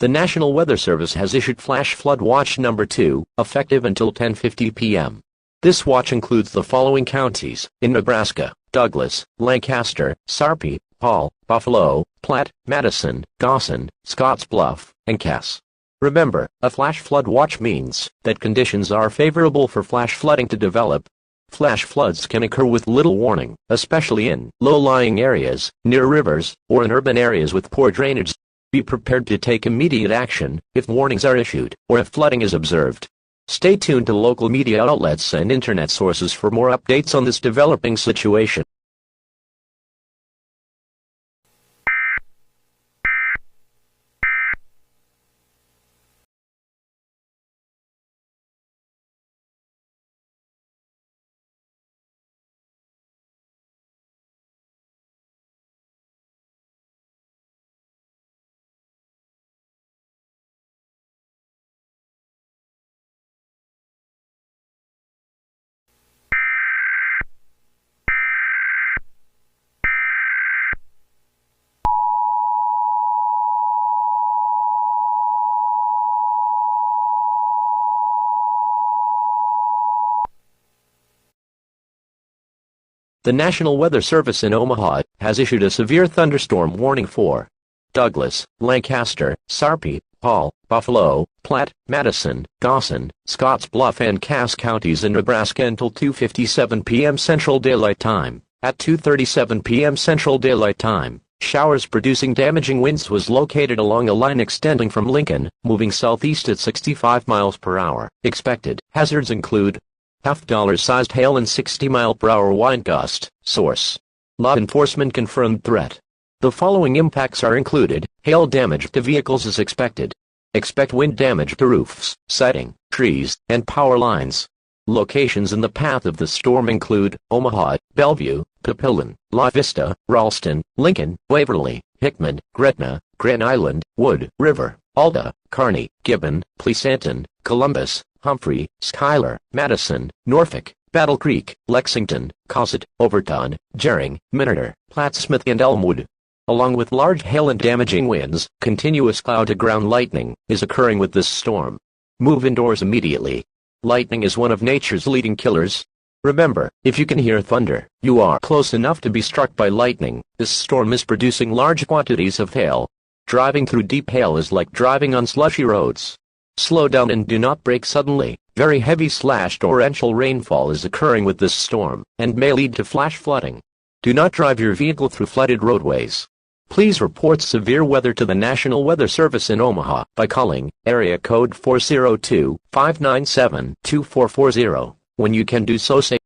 The National Weather Service has issued Flash Flood Watch Number 2, effective until 10:50 p.m. This watch includes the following counties in Nebraska: Douglas, Lancaster, Sarpy, Paul, Buffalo, Platte, Madison, Dawson, Scottsbluff, and Cass. Remember, a flash flood watch means that conditions are favorable for flash flooding to develop. Flash floods can occur with little warning, especially in low-lying areas, near rivers, or in urban areas with poor drainage. Be prepared to take immediate action if warnings are issued or if flooding is observed. Stay tuned to local media outlets and internet sources for more updates on this developing situation. The National Weather Service in Omaha has issued a severe thunderstorm warning for Douglas, Lancaster, Sarpy, Paul, Buffalo, Platte, Madison, Dawson, Scottsbluff and Cass counties in Nebraska until 2:57 p.m. Central Daylight Time. At 2:37 p.m. Central Daylight Time, showers producing damaging winds was located along a line extending from Lincoln, moving southeast at 65 miles per hour. Expected hazards include $50-sized hail and 60-mile-per-hour wind gust. Source: law enforcement confirmed threat. The following impacts are included. Hail damage to vehicles is expected. Expect wind damage to roofs, siding, trees, and power lines. Locations in the path of the storm include Omaha, Bellevue, Papillion, La Vista, Ralston, Lincoln, Waverly, Hickman, Gretna, Grand Island, Wood River, Alda, Kearney, Gibbon, Pleasanton, Columbus, Humphrey, Schuyler, Madison, Norfolk, Battle Creek, Lexington, Cosset, Overton, Gering, Minnetonka, Plattsmouth and Elmwood. Along with large hail and damaging winds, continuous cloud-to-ground lightning is occurring with this storm. Move indoors immediately. Lightning is one of nature's leading killers. Remember, if you can hear thunder, you are close enough to be struck by lightning. This storm is producing large quantities of hail. Driving through deep hail is like driving on slushy roads. Slow down and do not brake suddenly. Very heavy torrential rainfall is occurring with this storm, and may lead to flash flooding. Do not drive your vehicle through flooded roadways. Please report severe weather to the National Weather Service in Omaha by calling area code 402-597-2440 when you can do so safely.